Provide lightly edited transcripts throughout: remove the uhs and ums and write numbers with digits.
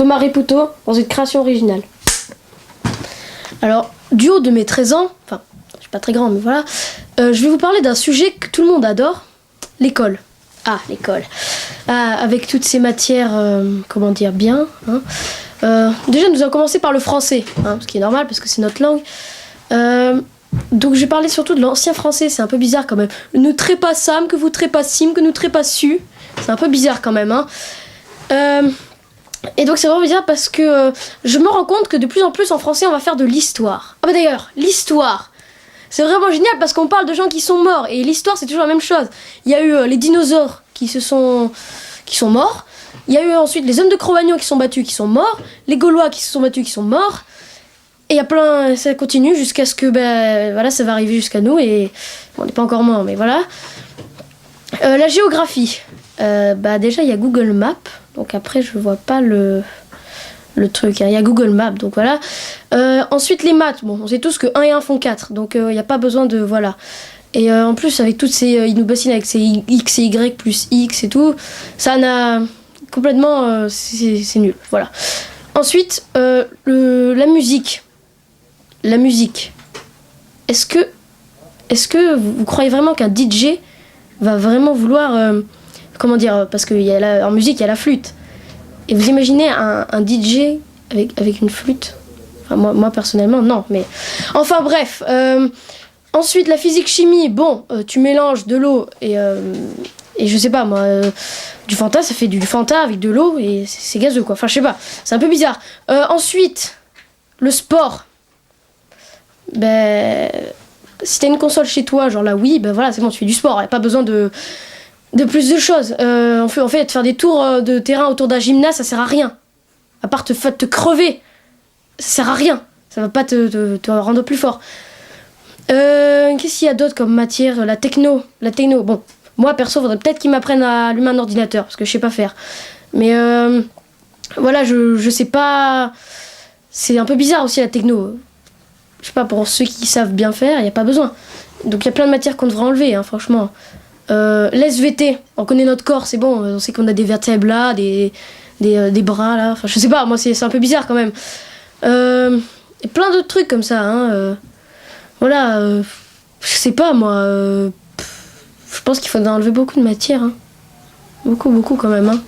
Thomas Reputo dans une création originale. Alors, du haut de mes 13 ans, enfin, je suis pas très grand, mais voilà, je vais vous parler d'un sujet que tout le monde adore, l'école. Ah, l'école. Ah, avec toutes ces matières, comment dire, bien. Hein. Déjà, nous allons commencer par le français, hein, ce qui est normal parce que c'est notre langue. Donc, je vais parler surtout de l'ancien français, c'est un peu bizarre quand même. Nous trépassâmes, que vous trépassîmes, que nous trépassus. C'est un peu bizarre quand même. Hein. Et donc, c'est vraiment bizarre parce que je me rends compte que de plus en plus en français, on va faire de l'histoire. Ah, bah d'ailleurs, l'histoire. C'est vraiment génial parce qu'on parle de gens qui sont morts. Et l'histoire, c'est toujours la même chose. Il y a eu les dinosaures qui sont morts. Il y a eu ensuite les hommes de Cro-Magnon qui sont battus, qui sont morts. Les Gaulois qui se sont battus, qui sont morts. Et il y a plein... Ça continue jusqu'à ce que... voilà, ça va arriver jusqu'à nous. Et bon, on n'est pas encore morts, mais voilà. La géographie. Déjà, il y a Google Maps. Donc après, je vois pas le truc, hein. Il y a Google Maps, donc voilà. Ensuite, les maths. Bon, on sait tous que 1 et 1 font 4, donc il n'y a pas besoin de... Voilà. Et en plus, avec toutes ces... ils nous bassinent avec ces X et Y plus X et tout. Ça n'a... Complètement... c'est nul, voilà. Ensuite, la musique. La musique. Est-ce que vous croyez vraiment qu'un DJ va vraiment vouloir... comment dire, parce qu'en musique, il y a la flûte. Et vous imaginez un DJ avec une flûte? Enfin, moi, personnellement, non. Mais enfin, bref. Ensuite, la physique-chimie. Bon, tu mélanges de l'eau et je sais pas, moi, du Fanta, ça fait du Fanta avec de l'eau et c'est gazeux, quoi. Enfin, je sais pas. C'est un peu bizarre. Ensuite, le sport. Si t'as une console chez toi, genre la Wii, voilà, c'est bon, tu fais du sport. Il n'y a pas besoin de plus de choses. En fait, faire des tours de terrain autour d'un gymnase, ça sert à rien. À part te crever. Ça sert à rien. Ça va pas te rendre plus fort. Qu'est-ce qu'il y a d'autre comme matière? La techno. Bon, moi, perso, faudrait peut-être qu'ils m'apprennent à allumer un ordinateur, parce que je sais pas faire. Mais voilà, je sais pas... C'est un peu bizarre aussi, la techno. Je sais pas, pour ceux qui savent bien faire, il n'y a pas besoin. Donc il y a plein de matières qu'on devrait enlever, hein, franchement. L'SVT, on connaît notre corps, c'est bon, on sait qu'on a des vertèbres là, des bras là, enfin je sais pas, moi c'est un peu bizarre quand même. Et plein d'autres trucs comme ça, hein. Voilà, je sais pas moi, je pense qu'il faudrait enlever beaucoup de matière, hein. Beaucoup quand même, hein.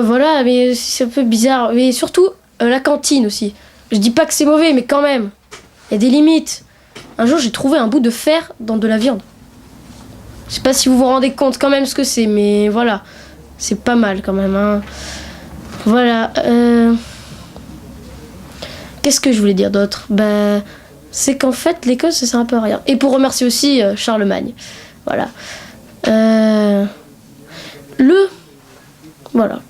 Voilà, mais c'est un peu bizarre, mais surtout la cantine aussi. Je dis pas que c'est mauvais, mais quand même, il y a des limites. Un jour j'ai trouvé un bout de fer dans de la viande. Je sais pas si vous vous rendez compte quand même ce que c'est, mais voilà. C'est pas mal quand même, hein. Voilà. Qu'est-ce que je voulais dire d'autre? C'est qu'en fait, l'école, ça sert un peu à rien. Et pour remercier aussi Charlemagne. Voilà. Voilà.